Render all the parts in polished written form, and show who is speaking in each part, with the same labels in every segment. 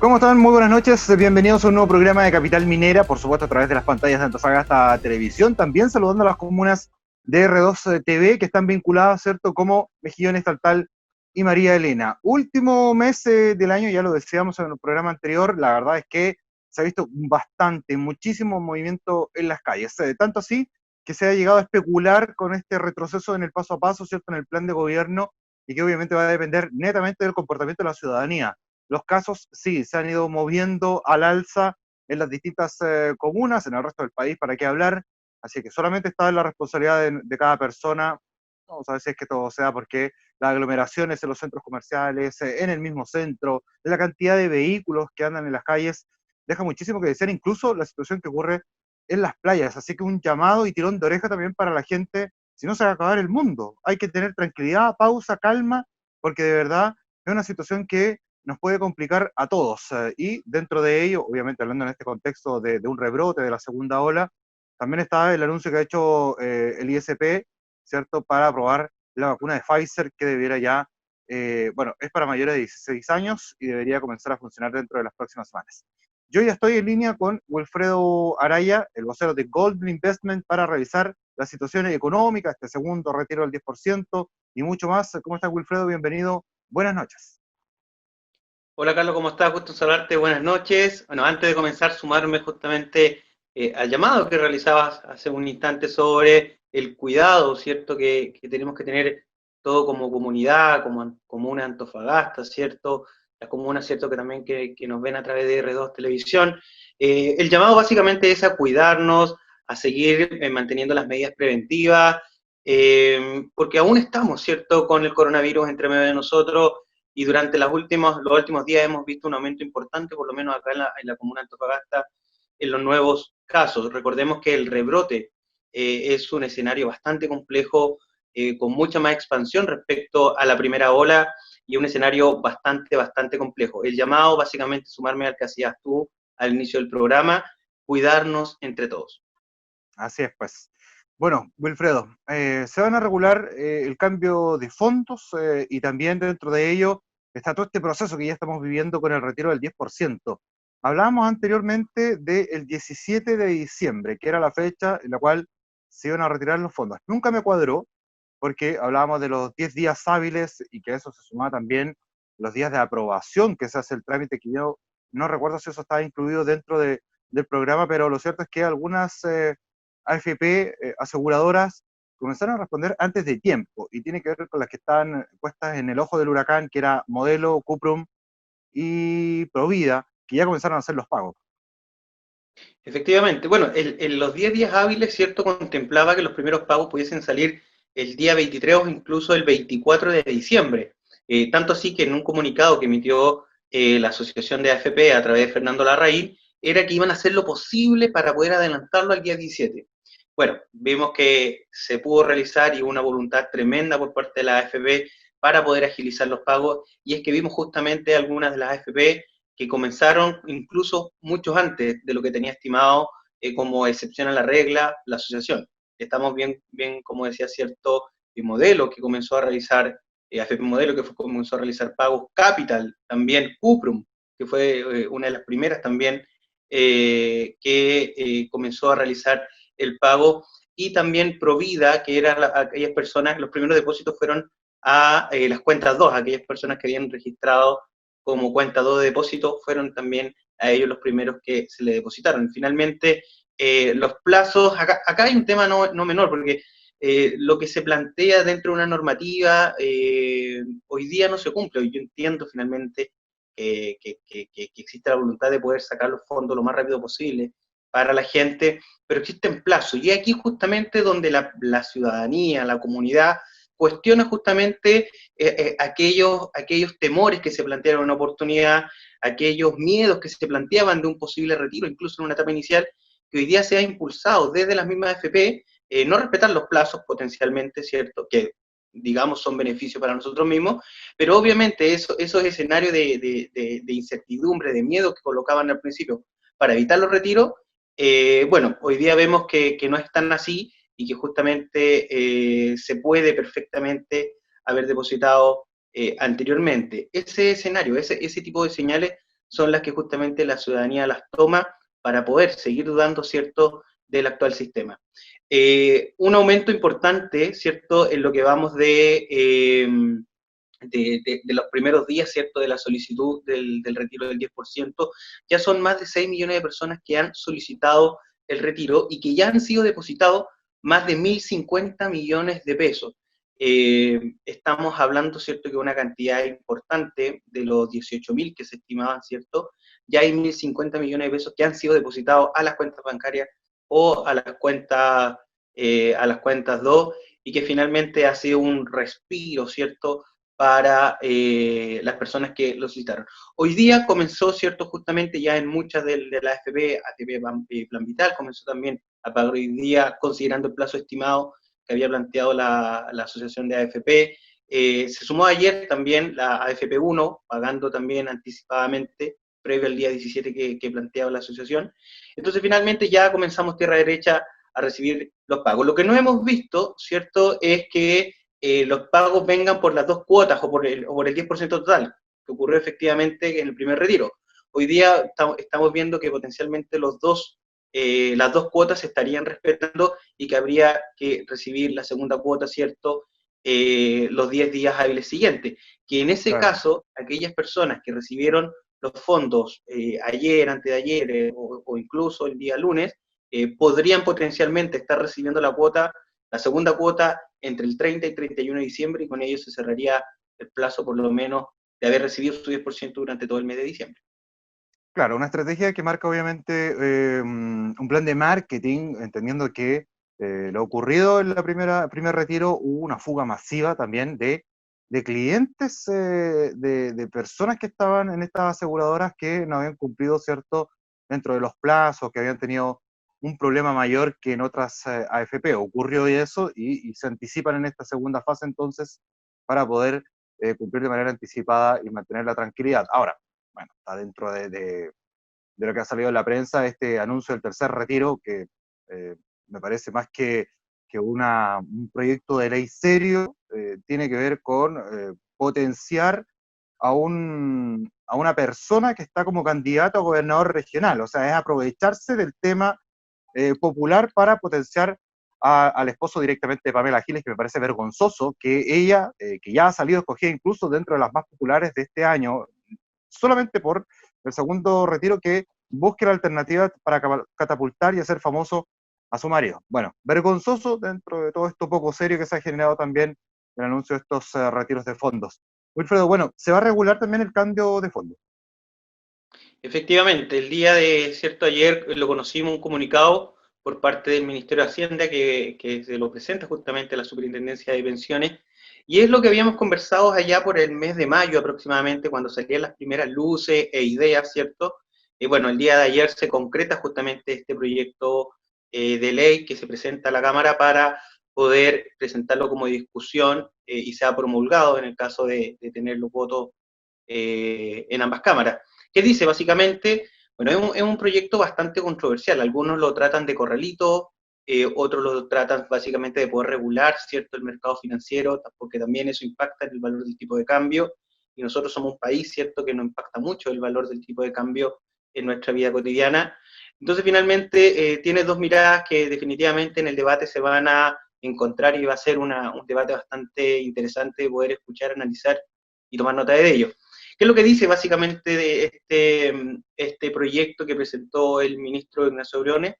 Speaker 1: ¿Cómo están? Muy buenas noches, bienvenidos a un nuevo programa de Capital Minera, por supuesto a través de las pantallas de Antofagasta Televisión, también saludando a las comunas de R2 TV que están vinculadas, ¿cierto?, como Mejillones, Taltal y María Elena. Último mes del año, ya lo decíamos en el programa anterior, la verdad es que se ha visto muchísimo movimiento en las calles, tanto así que se ha llegado a especular con este retroceso en el paso a paso, ¿cierto?, en el plan de gobierno, y que obviamente va a depender netamente del comportamiento de la ciudadanía. Los casos sí se han ido moviendo al alza en las distintas comunas, en el resto del país, para qué hablar, así que solamente está en la responsabilidad de cada persona. Vamos a ver si es que todo sea porque las aglomeraciones en los centros comerciales, en el mismo centro, la cantidad de vehículos que andan en las calles, deja muchísimo que desear, incluso la situación que ocurre en las playas, así que un llamado y tirón de oreja también para la gente, si no se va a acabar el mundo, hay que tener tranquilidad, pausa, calma, porque de verdad es una situación que nos puede complicar a todos. Y dentro de ello, obviamente hablando en este contexto de un rebrote, de la segunda ola, también está el anuncio que ha hecho el ISP, ¿cierto?, para aprobar la vacuna de Pfizer, que debiera ya, bueno, es para mayores de 16 años y debería comenzar a funcionar dentro de las próximas semanas. Yo ya estoy en línea con Wilfredo Araya, el vocero de Golden Investment, para revisar la situación económica, este segundo retiro del 10% y mucho más. ¿Cómo estás, Wilfredo? Bienvenido. Buenas noches.
Speaker 2: Hola Carlos, ¿cómo estás? Gusto saludarte, buenas noches. Bueno, antes de comenzar, sumarme justamente al llamado que realizabas hace un instante sobre el cuidado, ¿cierto?, que tenemos que tener todo como comunidad, como comuna Antofagasta, ¿cierto? Las comunas, ¿cierto?, que también que nos ven a través de R2 Televisión. El llamado básicamente es a cuidarnos, a seguir manteniendo las medidas preventivas, porque aún estamos, ¿cierto?, con el coronavirus entre medio de nosotros. Y durante los últimos días hemos visto un aumento importante, por lo menos acá en la comuna de Antofagasta, en los nuevos casos. Recordemos que el rebrote es un escenario bastante complejo, con mucha más expansión respecto a la primera ola y un escenario bastante complejo. El llamado, básicamente, sumarme al que hacías tú al inicio del programa, cuidarnos entre todos.
Speaker 1: Así es, pues. Bueno, Wilfredo, se van a regular el cambio de fondos y también dentro de ello está todo este proceso que ya estamos viviendo con el retiro del 10%. Hablábamos anteriormente del 17 de diciembre, que era la fecha en la cual se iban a retirar los fondos. Nunca me cuadró porque hablábamos de los 10 días hábiles y que eso se sumaba también los días de aprobación que se hace el trámite, que yo no recuerdo si eso estaba incluido dentro del programa, pero lo cierto es que algunas AFP, aseguradoras, comenzaron a responder antes de tiempo, y tiene que ver con las que están puestas en el ojo del huracán, que era Modelo, Cuprum y Provida, que ya comenzaron a hacer los pagos.
Speaker 2: Efectivamente, bueno, en los 10 días hábiles, ¿cierto?, contemplaba que los primeros pagos pudiesen salir el día 23 o incluso el 24 de diciembre. Tanto así que en un comunicado que emitió la Asociación de AFP a través de Fernando Larraín, era que iban a hacer lo posible para poder adelantarlo al día 17. Bueno, vimos que se pudo realizar y hubo una voluntad tremenda por parte de la AFP para poder agilizar los pagos, y es que vimos justamente algunas de las AFP que comenzaron incluso mucho antes de lo que tenía estimado como excepción a la regla la asociación. Estamos bien como decía, cierto modelo que comenzó a realizar, AFP Modelo, comenzó a realizar pagos, Capital, también Cuprum, que fue una de las primeras también que comenzó a realizar el pago, y también Provida, que eran aquellas personas, los primeros depósitos fueron a las cuentas 2, aquellas personas que habían registrado como cuenta 2 de depósito, fueron también a ellos los primeros que se le depositaron. Finalmente, los plazos, acá hay un tema no menor, porque lo que se plantea dentro de una normativa hoy día no se cumple. Yo entiendo finalmente que existe la voluntad de poder sacar los fondos lo más rápido posible para la gente, pero existen plazos. Y aquí justamente donde la ciudadanía, la comunidad, cuestiona justamente aquellos temores que se plantearon en una oportunidad, aquellos miedos que se planteaban de un posible retiro, incluso en una etapa inicial, que hoy día se ha impulsado desde las mismas AFP, no respetar los plazos potencialmente, ¿cierto?, que digamos son beneficios para nosotros mismos, pero obviamente esos escenarios de incertidumbre, de miedo que colocaban al principio para evitar los retiros, bueno, hoy día vemos que no es tan así, y que justamente se puede perfectamente haber depositado anteriormente. Ese escenario, ese tipo de señales son las que justamente la ciudadanía las toma para poder seguir dudando, ¿cierto?, del actual sistema. Un aumento importante, ¿cierto?, en lo que vamos de los primeros días, ¿cierto?, de la solicitud del retiro del 10%, ya son más de 6 millones de personas que han solicitado el retiro y que ya han sido depositados más de 1.050 millones de pesos. Estamos hablando, ¿cierto?, que una cantidad importante de los 18.000 que se estimaban, ¿cierto?, ya hay 1.050 millones de pesos que han sido depositados a las cuentas bancarias o a las cuentas 2, y que finalmente ha sido un respiro, ¿cierto?, para las personas que lo solicitaron. Hoy día comenzó, ¿cierto?, justamente ya en muchas de la AFP, ATP Plan Vital, comenzó también a pagar hoy día, considerando el plazo estimado que había planteado la Asociación de AFP. Se sumó ayer también la AFP 1, pagando también anticipadamente, previo al día 17 que planteaba la asociación. Entonces, finalmente ya comenzamos tierra derecha a recibir los pagos. Lo que no hemos visto, ¿cierto?, es que los pagos vengan por las dos cuotas o por el 10% total, que ocurrió efectivamente en el primer retiro. Hoy día estamos viendo que potencialmente las dos cuotas se estarían respetando y que habría que recibir la segunda cuota, ¿cierto?, los 10 días hábiles siguientes. Que en ese caso, aquellas personas que recibieron los fondos ayer, antes de ayer o incluso el día lunes, podrían potencialmente estar recibiendo la segunda cuota entre el 30 y 31 de diciembre, y con ello se cerraría el plazo por lo menos de haber recibido su 10% durante todo el mes de diciembre.
Speaker 1: Claro, una estrategia que marca obviamente un plan de marketing, entendiendo que lo ocurrido en la primer retiro hubo una fuga masiva también de clientes, de personas que estaban en estas aseguradoras que no habían cumplido, ¿cierto?, dentro de los plazos, que habían tenido un problema mayor que en otras AFP. Ocurrió eso y se anticipan en esta segunda fase entonces para poder cumplir de manera anticipada y mantener la tranquilidad. Ahora, bueno, está dentro de lo que ha salido en la prensa este anuncio del tercer retiro, que me parece más que un proyecto de ley serio, tiene que ver con potenciar a una persona que está como candidato a gobernador regional, o sea, es aprovecharse del tema popular para potenciar al esposo directamente de Pamela Giles, que me parece vergonzoso que ella, que ya ha salido escogida incluso dentro de las más populares de este año, solamente por el segundo retiro, que busque la alternativa para catapultar y hacer famoso a su marido. Bueno, vergonzoso dentro de todo esto poco serio que se ha generado también el anuncio de estos retiros de fondos. Wilfredo, bueno, ¿se va a regular también el cambio de fondos?
Speaker 2: Efectivamente, el día de, ¿cierto?, ayer lo conocimos un comunicado por parte del Ministerio de Hacienda que se lo presenta justamente a la Superintendencia de Pensiones, y es lo que habíamos conversado allá por el mes de mayo aproximadamente, cuando salían las primeras luces e ideas, ¿cierto? Y bueno, el día de ayer se concreta justamente este proyecto de ley que se presenta a la Cámara para poder presentarlo como discusión y sea promulgado en el caso de tener los votos en ambas cámaras. ¿Qué dice? Básicamente, bueno, es un proyecto bastante controversial. Algunos lo tratan de corralito, otros lo tratan básicamente de poder regular, ¿cierto?, el mercado financiero, porque también eso impacta en el valor del tipo de cambio, y nosotros somos un país, ¿cierto?, que no impacta mucho el valor del tipo de cambio en nuestra vida cotidiana. Entonces, finalmente, tiene dos miradas que definitivamente en el debate se van a encontrar, y va a ser un debate bastante interesante poder escuchar, analizar y tomar nota de ello. ¿Qué es lo que dice básicamente de este proyecto que presentó el ministro Ignacio Briones?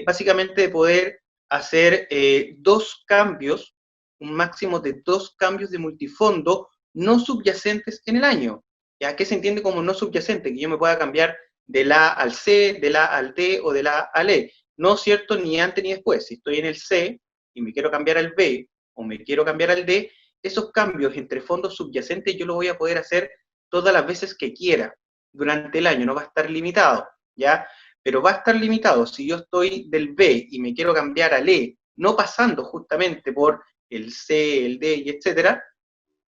Speaker 2: Básicamente poder hacer dos cambios, un máximo de dos cambios de multifondo no subyacentes en el año. ¿Ya? ¿Qué se entiende como no subyacente? Que yo me pueda cambiar del A al C, del A al D o del A al E. No es cierto ni antes ni después. Si estoy en el C y me quiero cambiar al B o me quiero cambiar al D, esos cambios entre fondos subyacentes yo lo voy a poder hacer todas las veces que quiera durante el año, no va a estar limitado, ¿ya? Pero va a estar limitado si yo estoy del B y me quiero cambiar al E, no pasando justamente por el C, el D y etcétera,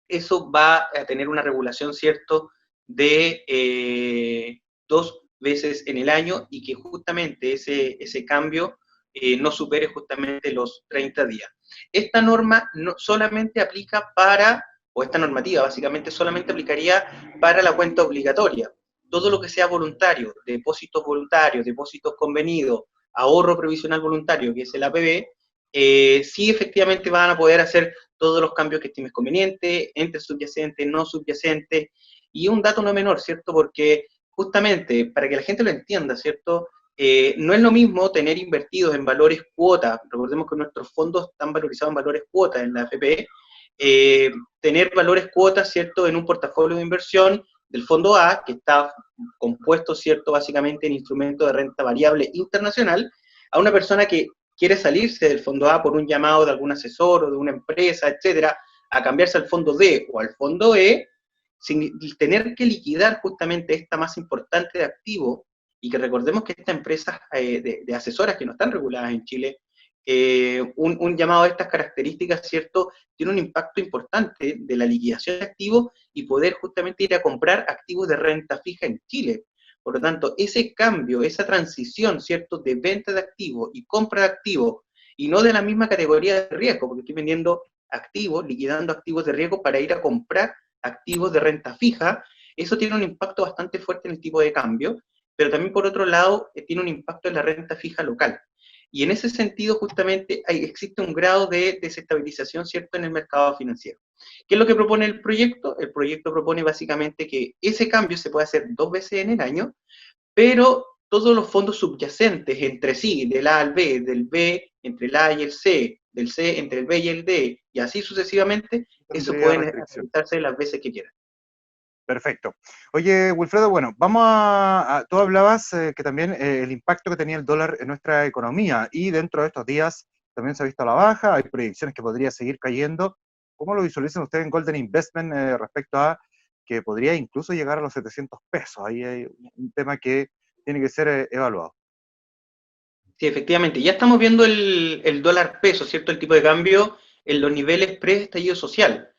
Speaker 2: eso va a tener una regulación, ¿cierto?, de 2 veces en el año, y que justamente ese cambio no supere justamente los 30 días. Esta norma no solamente aplica para, o esta normativa básicamente solamente aplicaría para la cuenta obligatoria. todo lo que sea voluntario, depósitos voluntarios, depósitos convenidos, ahorro previsional voluntario, que es el APB, sí efectivamente van a poder hacer todos los cambios que estimes conveniente, entre subyacente, no subyacente, y un dato no menor, ¿cierto? Porque justamente, para que la gente lo entienda, ¿cierto? No es lo mismo tener invertidos en valores cuota, recordemos que nuestros fondos están valorizados en valores cuota en la AFP, tener valores cuotas, ¿cierto?, en un portafolio de inversión del fondo A, que está compuesto, ¿cierto?, básicamente en instrumentos de renta variable internacional, a una persona que quiere salirse del fondo A por un llamado de algún asesor o de una empresa, etcétera, a cambiarse al fondo D o al fondo E, sin tener que liquidar justamente esta masa importante de activos, y que recordemos que estas empresas de asesoras que no están reguladas en Chile, un llamado de estas características, ¿cierto?, tiene un impacto importante de la liquidación de activos y poder justamente ir a comprar activos de renta fija en Chile. Por lo tanto, ese cambio, esa transición, ¿cierto?, de venta de activos y compra de activos, y no de la misma categoría de riesgo, porque estoy vendiendo activos, liquidando activos de riesgo para ir a comprar activos de renta fija, eso tiene un impacto bastante fuerte en el tipo de cambio, pero también por otro lado tiene un impacto en la renta fija local. Y en ese sentido, justamente, existe un grado de desestabilización, ¿cierto?, en el mercado financiero. ¿Qué es lo que propone el proyecto? El proyecto propone básicamente que ese cambio se puede hacer 2 veces en el año, pero todos los fondos subyacentes entre sí, del A al B, del B entre el A y el C, del C entre el B y el D, y así sucesivamente, eso
Speaker 1: Tendría
Speaker 2: pueden
Speaker 1: restricción.
Speaker 2: realizarse las veces que quieran.
Speaker 1: Perfecto. Oye, Wilfredo, bueno, vamos tú hablabas que también el impacto que tenía el dólar en nuestra economía y dentro de estos días también se ha visto a la baja, hay proyecciones que podría seguir cayendo. ¿Cómo lo visualizan ustedes en Golden Investment respecto a que podría incluso llegar a los 700 pesos? Ahí hay un tema que tiene que ser evaluado.
Speaker 2: Sí, efectivamente, ya estamos viendo el dólar peso, ¿cierto? El tipo de cambio en los niveles pre-estallido social.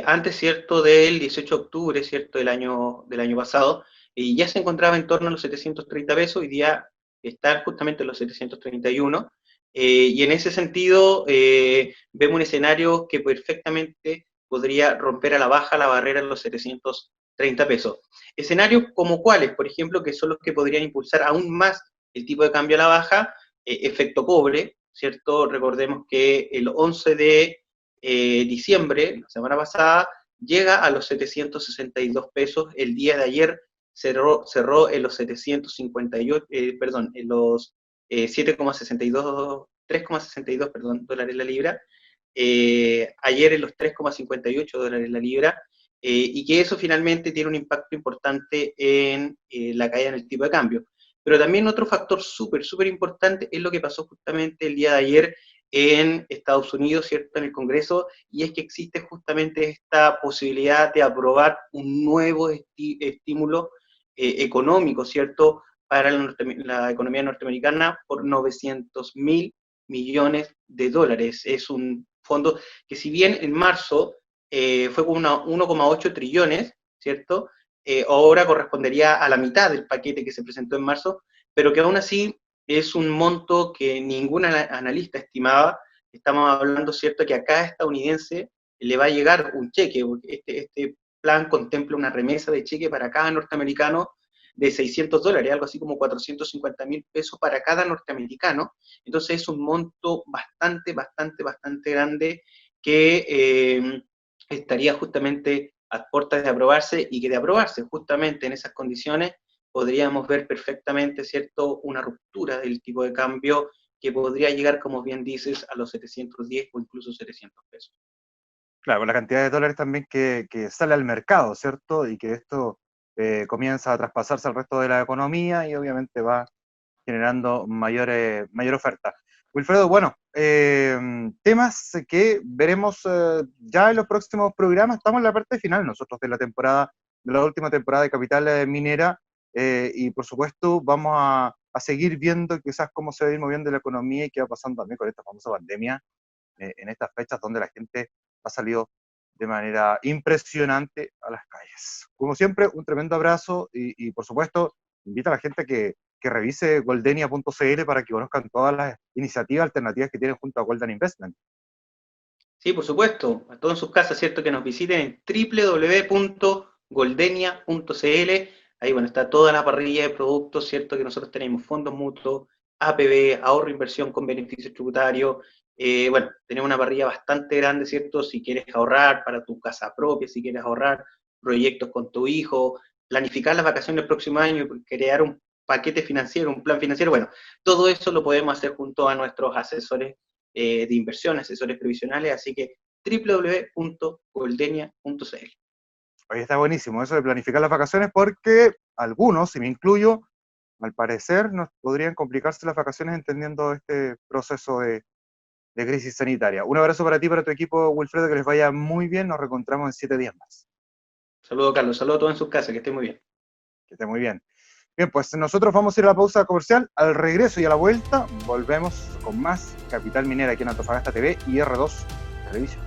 Speaker 2: Antes, ¿cierto? Del 18 de octubre, ¿cierto? Del año pasado, y ya se encontraba en torno a los 730 pesos, hoy día está justamente en los 731, y en ese sentido vemos un escenario que perfectamente podría romper a la baja la barrera en los 730 pesos. Escenarios como cuáles, por ejemplo, que son los que podrían impulsar aún más el tipo de cambio a la baja, efecto cobre, ¿cierto? Recordemos que el 11 de diciembre, la semana pasada, llega a los 762 pesos, el día de ayer cerró en los 758, perdón, en los 7,62, 3,62, perdón, dólares la libra, ayer en los 3,58 dólares la libra, y que eso finalmente tiene un impacto importante en la caída en el tipo de cambio. Pero también otro factor súper importante es lo que pasó justamente el día de ayer en Estados Unidos, ¿cierto?, en el Congreso, y es que existe justamente esta posibilidad de aprobar un nuevo estímulo económico, ¿cierto?, para la economía norteamericana por 900.000 millones de dólares. Es un fondo que, si bien en marzo fue con 1,8 trillones, ¿cierto?, ahora correspondería a la mitad del paquete que se presentó en marzo, pero que aún así es un monto que ningún analista estimaba. Estamos hablando, ¿cierto?, que a cada estadounidense le va a llegar un cheque, porque este plan contempla una remesa de cheque para cada norteamericano de $600, algo así como 450.000 pesos para cada norteamericano. Entonces es un monto bastante grande que estaría justamente a puertas de aprobarse, y que de aprobarse justamente en esas condiciones podríamos ver perfectamente, ¿cierto?, una ruptura del tipo de cambio que podría llegar, como bien dices, a los 710 o incluso 700 pesos.
Speaker 1: Claro, la cantidad de dólares también que sale al mercado, ¿cierto? Y que esto comienza a traspasarse al resto de la economía y obviamente va generando mayor oferta. Wilfredo, bueno, temas que veremos ya en los próximos programas. Estamos en la parte final nosotros de la temporada, de la última temporada de Capital Minera, y por supuesto vamos a seguir viendo quizás cómo se va a ir moviendo la economía y qué va pasando también con esta famosa pandemia en estas fechas donde la gente ha salido de manera impresionante a las calles. Como siempre, un tremendo abrazo y por supuesto, invita a la gente que revise goldenia.cl para que conozcan todas las iniciativas alternativas que tienen junto a Golden Investment.
Speaker 2: Sí, por supuesto, a todos en sus casas, ¿cierto?, que nos visiten en www.goldenia.cl. Ahí, bueno, está toda la parrilla de productos, ¿cierto? Que nosotros tenemos fondos mutuos, APB, ahorro, inversión con beneficios tributarios. Bueno, tenemos una parrilla bastante grande, ¿cierto? Si quieres ahorrar para tu casa propia, si quieres ahorrar proyectos con tu hijo, planificar las vacaciones del próximo año, crear un paquete financiero, un plan financiero, bueno, todo eso lo podemos hacer junto a nuestros asesores de inversión, asesores previsionales, así que www.goldenia.cl.
Speaker 1: Oye, está buenísimo eso de planificar las vacaciones porque algunos, y me incluyo, al parecer nos podrían complicarse las vacaciones entendiendo este proceso de crisis sanitaria. Un abrazo para ti y para tu equipo, Wilfredo, que les vaya muy bien. Nos reencontramos en 7 días más.
Speaker 2: Saludos, Carlos. Saludos a todos en sus casas. Que estén muy bien.
Speaker 1: Que esté muy bien. Bien, pues nosotros vamos a ir a la pausa comercial. Al regreso y a la vuelta volvemos con más Capital Minera aquí en Antofagasta TV y R2 Televisión.